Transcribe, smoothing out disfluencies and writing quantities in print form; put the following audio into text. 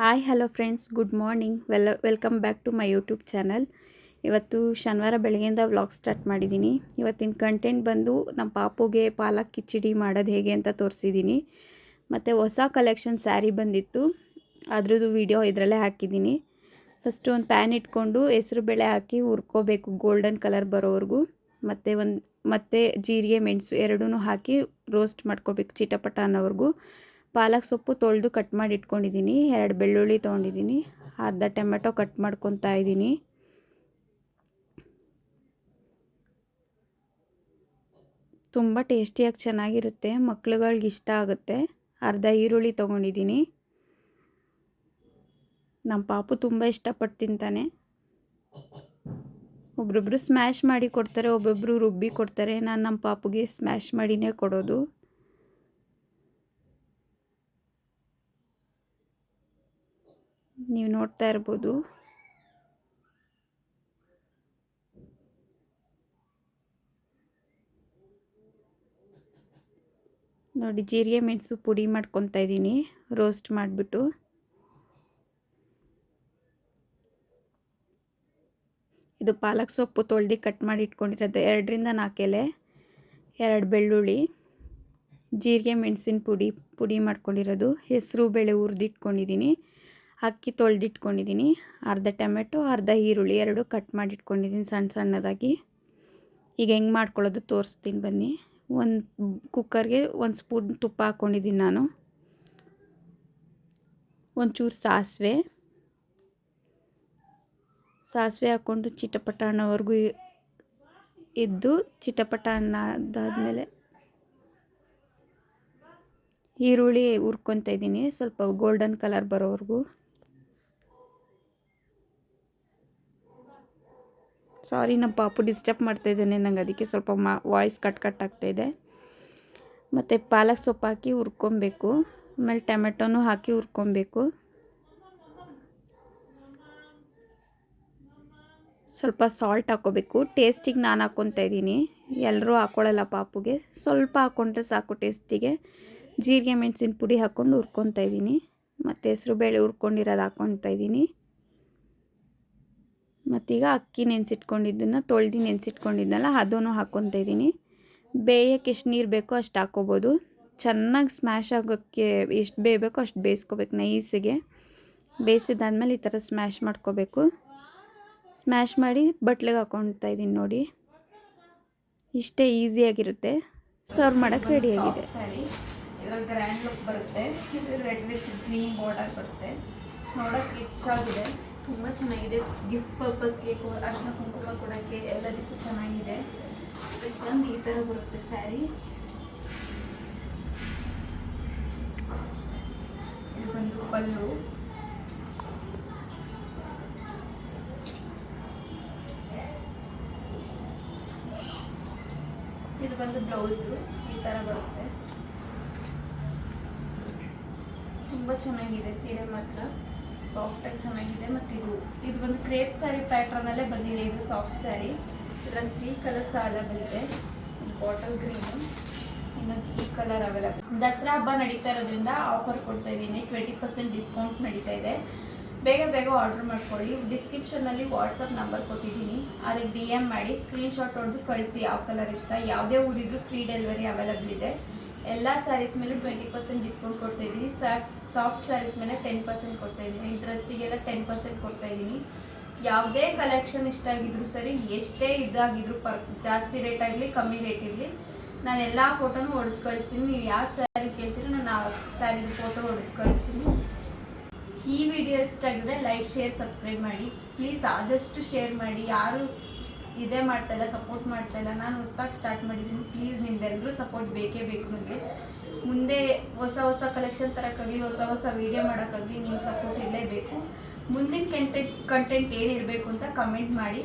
Hi hello friends, good morning. Welcome back to my YouTube channel. ಇವತ್ತು ಶನಿವಾರ ಬೆಳಗ್ಗೆಯಿಂದ vlog start ಮಾಡಿದ್ದೀನಿ. ಇವತ್ತಿನ ಕಂಟೆಂಟ್ ಬಂದು ನಮ್ಮ ಪಾಪುಗೆ ಪಾಲಕ್ ಕಿಚಡಿ ಮಾಡೋದು ಹೇಗೆ ಅಂತ ತೋರಿಸಿದ್ದೀನಿ. ಮತ್ತು ಹೊಸ ಕಲೆಕ್ಷನ್ ಸ್ಯಾರಿ ಬಂದಿತ್ತು, ಅದ್ರದ್ದು ವಿಡಿಯೋ ಇದರಲ್ಲೇ ಹಾಕಿದ್ದೀನಿ. ಫಸ್ಟು ಒಂದು ಪ್ಯಾನ್ ಇಟ್ಕೊಂಡು ಹೆಸರು ಬೇಳೆ ಹಾಕಿ ಹುರ್ಕೋಬೇಕು ಗೋಲ್ಡನ್ ಕಲರ್ ಬರೋವರೆಗೂ. ಮತ್ತು ಜೀರಿಗೆ ಮೆಣಸು ಎರಡೂ ಹಾಕಿ ರೋಸ್ಟ್ ಮಾಡ್ಕೋಬೇಕು ಚಿಟಪಟ ಅನ್ನೋವರೆಗೂ. ಪಾಲಕ್ ಸೊಪ್ಪು ತೊಳೆದು ಕಟ್ ಮಾಡಿ ಇಟ್ಕೊಂಡಿದ್ದೀನಿ. 2 ಬೆಳ್ಳುಳ್ಳಿ ತೊಗೊಂಡಿದ್ದೀನಿ, ಅರ್ಧ ಟೊಮೆಟೊ ಕಟ್ ಮಾಡ್ಕೊತಾ ಇದ್ದೀನಿ. ತುಂಬ ಟೇಸ್ಟಿಯಾಗಿ ಚೆನ್ನಾಗಿರುತ್ತೆ, ಮಕ್ಳುಗಳಿಗೆ ಇಷ್ಟ ಆಗುತ್ತೆ. ಅರ್ಧ ಈರುಳ್ಳಿ ತೊಗೊಂಡಿದ್ದೀನಿ. ನಮ್ಮ ಪಾಪು ತುಂಬ ಇಷ್ಟಪಟ್ಟು ತಿಂತಾನೆ. ಒಬ್ರೊಬ್ರು ಸ್ಮ್ಯಾಶ್ ಮಾಡಿ ಕೊಡ್ತಾರೆ, ಒಬ್ಬೊಬ್ಬರು ರುಬ್ಬಿ ಕೊಡ್ತಾರೆ. ನಾನು ನಮ್ಮ ಪಾಪುಗೆ ಸ್ಮ್ಯಾಶ್ ಮಾಡಿನೇ ಕೊಡೋದು. ನೀವು ನೋಡ್ತಾ ಇರ್ಬೋದು. ನೋಡಿ, ಜೀರಿಗೆ ಮೆಣಸು ಪುಡಿ ಮಾಡ್ಕೊತಾ ಇದ್ದೀನಿ ರೋಸ್ಟ್ ಮಾಡಿಬಿಟ್ಟು. ಇದು ಪಾಲಕ್ ಸೊಪ್ಪು ತೊಳೆದು ಕಟ್ ಮಾಡಿ ಇಟ್ಕೊಂಡಿರೋದು 2ರಿಂದ 4 ಎಲೆ, 2 ಬೆಳ್ಳುಳ್ಳಿ, ಜೀರಿಗೆ ಮೆಣಸಿನ ಪುಡಿ ಮಾಡ್ಕೊಂಡಿರೋದು, ಹೆಸರು ಬೇಳೆ ಹುರಿದಿಟ್ಕೊಂಡಿದ್ದೀನಿ, ಅಕ್ಕಿ ತೊಳೆದಿಟ್ಕೊಂಡಿದ್ದೀನಿ, ಅರ್ಧ ಟೊಮೆಟೊ, ಅರ್ಧ ಈರುಳ್ಳಿ 2 ಕಟ್ ಮಾಡಿ ಇಟ್ಕೊಂಡಿದ್ದೀನಿ ಸಣ್ಣದಾಗಿ. ಈಗ ಹೆಂಗೆ ಮಾಡ್ಕೊಳ್ಳೋದು ತೋರಿಸ್ತೀನಿ ಬನ್ನಿ. ಒಂದು ಕುಕ್ಕರ್ಗೆ 1 ಸ್ಪೂನ್ ತುಪ್ಪ ಹಾಕ್ಕೊಂಡಿದ್ದೀನಿ ನಾನು. ಒಂಚೂರು ಸಾಸಿವೆ ಹಾಕ್ಕೊಂಡು ಚಿಟಪಟ ಅನ್ನೋವರೆಗೂ ಇದ್ದು, ಚಿಟಪಟ ಅನ್ನೋದಾದಮೇಲೆ ಈರುಳ್ಳಿ ಹುರ್ಕೊತಾ ಇದ್ದೀನಿ ಸ್ವಲ್ಪ ಗೋಲ್ಡನ್ ಕಲರ್ ಬರೋವರೆಗೂ. ಸಾರಿ, ನಮ್ಮ ಪಾಪು ಡಿಸ್ಟರ್ಬ್ ಮಾಡ್ತಾಯಿದ್ದಾನೆ ನಂಗೆ, ಅದಕ್ಕೆ ಸ್ವಲ್ಪ ವಾಯ್ಸ್ ಕಟ್ ಆಗ್ತಾಯಿದೆ. ಮತ್ತು ಪಾಲಕ್ ಸೊಪ್ಪು ಹಾಕಿ ಹುರ್ಕೊಬೇಕು, ಆಮೇಲೆ ಟೊಮೆಟೊನೂ ಹಾಕಿ ಹುರ್ಕೊಬೇಕು. ಸ್ವಲ್ಪ ಸಾಲ್ಟ್ ಹಾಕ್ಕೋಬೇಕು. ಟೇಸ್ಟಿಗೆ ನಾನು ಹಾಕ್ಕೊತಾ ಇದ್ದೀನಿ, ಎಲ್ಲರೂ ಹಾಕ್ಕೊಳ್ಳಲ್ಲ ಪಾಪುಗೆ. ಸ್ವಲ್ಪ ಹಾಕ್ಕೊಂಡ್ರೆ ಸಾಕು ಟೇಸ್ಟಿಗೆ. ಜೀರಿಗೆ ಮೆಣಸಿನ ಪುಡಿ ಹಾಕ್ಕೊಂಡು ಹುರ್ಕೊತಾ ಇದ್ದೀನಿ. ಮತ್ತು ಹೆಸರು ಬೇಳೆ ಹುರ್ಕೊಂಡಿರೋದು ಹಾಕ್ಕೊತಾ ಇದ್ದೀನಿ. ಮತ್ತೀಗ ಅಕ್ಕಿ ನೆನೆಸಿಟ್ಕೊಂಡಿದ್ದನ್ನು ತೊಳೆದು ನೆನೆಸಿಟ್ಕೊಂಡಿದ್ದೆನಲ್ಲ ಅದನ್ನು ಹಾಕ್ಕೊತಾ ಇದ್ದೀನಿ. ಬೇಯಕ್ಕೆ ಎಷ್ಟು ನೀರು ಬೇಕೋ ಅಷ್ಟು ಹಾಕ್ಕೋಬೋದು. ಚೆನ್ನಾಗಿ ಸ್ಮ್ಯಾಶ್ ಆಗೋಕ್ಕೆ ಎಷ್ಟು ಬೇಯಬೇಕೋ ಅಷ್ಟು ಬೇಯಿಸ್ಕೋಬೇಕು ನೈಸಿಗೆ. ಬೇಯಿಸಿದಾದ್ಮೇಲೆ ಈ ಥರ ಸ್ಮ್ಯಾಶ್ ಮಾಡ್ಕೋಬೇಕು. ಸ್ಮ್ಯಾಶ್ ಮಾಡಿ ಬಟ್ಲಿಗೆ ಹಾಕ್ಕೊತಾ ಇದ್ದೀನಿ ನೋಡಿ. ಇಷ್ಟೇ, ಈಸಿಯಾಗಿರುತ್ತೆ. ಸರ್ವ್ ಮಾಡೋಕ್ಕೆ ರೆಡಿಯಾಗಿದೆ. ಸ್ಯಾರಿ ಇದರಲ್ಲಿ ಗ್ರ್ಯಾಂಡ್ ಲುಕ್ ಬರುತ್ತೆ. ಇದು ರೆಡ್ ವಿತ್ ಗ್ರೀನ್ ಬಾರ್ಡರ್ ಬರುತ್ತೆ. ನೋಡೋಕ್ಕೆ ರಿಚ್ ಆಗಿದೆ, ತುಂಬ ಚೆನ್ನಾಗಿದೆ. ಗಿಫ್ಟ್ ಪರ್ಪಸ್ಗೆ, ಅರ್ಶಿನ ಕುಂಕುಮ ಕೊಡೋಕ್ಕೆ ಎಲ್ಲದಕ್ಕೂ ಚೆನ್ನಾಗಿದೆ. ಒಂದು ಈ ಥರ ಬರುತ್ತೆ ಸ್ಯಾರಿ. ಇದು ಬಂದು ಪಲ್ಲು. ಇದು ಬಂದು ಬ್ಲೌಸು, ಈ ಥರ ಬರುತ್ತೆ. ತುಂಬ ಚೆನ್ನಾಗಿದೆ ಸೀರೆ, ಮಾತ್ರ ಸಾಫ್ಟಾಗಿ ಚೆನ್ನಾಗಿದೆ. ಮತ್ತು ಇದು ಬಂದು ಕ್ರೇಪ್ ಸ್ಯಾರಿ ಪ್ಯಾಟ್ರನಲ್ಲೇ ಬಂದಿದೆ. ಇದು ಸಾಫ್ಟ್ ಸ್ಯಾರಿ. ಇದರಲ್ಲಿ 3 ಕಲರ್ಸ್ ಅವೈಲೇಬಲ್ ಇದೆ. ಬಾಟಲ್ ಗ್ರೀನು, ಇನ್ನೊಂದು ಈ ಕಲರ್ ಅವೈಲೇಬಲ್. ದಸರಾ ಹಬ್ಬ ನಡೀತಾ ಇರೋದ್ರಿಂದ ಆಫರ್ ಕೊಡ್ತಾ ಇದ್ದೀನಿ. 20% ಡಿಸ್ಕೌಂಟ್ ನಡೀತಾ ಇದೆ. ಬೇಗ ಆರ್ಡರ್ ಮಾಡ್ಕೊಳ್ಳಿ. ಡಿಸ್ಕ್ರಿಪ್ಷನ್ನಲ್ಲಿ ವಾಟ್ಸಪ್ ನಂಬರ್ ಕೊಟ್ಟಿದ್ದೀನಿ, ಅದಕ್ಕೆ DM ಮಾಡಿ ಸ್ಕ್ರೀನ್ಶಾಟ್ ಹೊಡೆದು ಕಳಿಸಿ ಯಾವ ಕಲರ್ ಇಷ್ಟ. ಯಾವುದೇ ಊರಿದ್ರೂ ಫ್ರೀ ಡೆಲಿವರಿ ಅವೈಲೇಬಲ್ ಇದೆ. ಎಲ್ಲ ಸ್ಯಾರೀಸ್ ಮೇಲೆ 20% ಡಿಸ್ಕೌಂಟ್ ಕೊಡ್ತಾ ಇದ್ದೀನಿ. ಸಾಫ್ಟ್ ಸ್ಯಾರೀಸ್ ಮೇಲೆ 10% ಕೊಡ್ತಾ ಇದ್ದೀನಿ. ಡ್ರೆಸ್ಸಿಗೆಲ್ಲ 10% ಕೊಡ್ತಾ ಇದ್ದೀನಿ. ಯಾವುದೇ ಕಲೆಕ್ಷನ್ ಇಷ್ಟ ಆಗಿದ್ರು ಸರಿ, ಎಷ್ಟೇ ಇದಾಗಿದ್ರು ಜಾಸ್ತಿ ರೇಟ್ ಆಗಲಿ ಕಮ್ಮಿ ರೇಟ್ ಇರಲಿ, ನಾನು ಎಲ್ಲ ಫೋಟೋನು ಹೊಡೆದು ಕಳಿಸ್ತೀನಿ. ನೀವು ಯಾವ ಸ್ಯಾರಿ ಕೇಳ್ತೀರೋ ನಾನು ಆ ಸ್ಯಾರಿದ ಫೋಟೋ ಹೊಡೆದು ಕಳಿಸ್ತೀನಿ. ಈ ವಿಡಿಯೋ ಇಷ್ಟ ಆಗಿದ್ರೆ ಲೈಕ್, ಶೇರ್, ಸಬ್ಸ್ಕ್ರೈಬ್ ಮಾಡಿ ಪ್ಲೀಸ್. ಆದಷ್ಟು ಶೇರ್ ಮಾಡಿ. ಯಾರು ಇದೇ ಮಾಡ್ತಾಯಿಲ್ಲ, ಸಪೋರ್ಟ್ ಮಾಡ್ತಾಯಿಲ್ಲ. ನಾನು ಹೊಸದಾಗಿ ಸ್ಟಾರ್ಟ್ ಮಾಡಿದ್ದೀನಿ. ಪ್ಲೀಸ್ ನಿಮ್ದೆಲ್ಲರೂ ಸಪೋರ್ಟ್ ಬೇಕೇ ಬೇಕು ನನಗೆ. ಮುಂದೆ ಹೊಸ ಕಲೆಕ್ಷನ್ ತರೋಕ್ಕಾಗಲಿ, ಹೊಸ ವೀಡಿಯೋ ಮಾಡೋಕ್ಕಾಗಲಿ ನಿಮ್ಮ ಸಪೋರ್ಟ್ ಇರಲೇಬೇಕು. ಮುಂದಿನ ಕಂಟೆಂಟ್ ಏನಿರಬೇಕು ಅಂತ ಕಮೆಂಟ್ ಮಾಡಿ.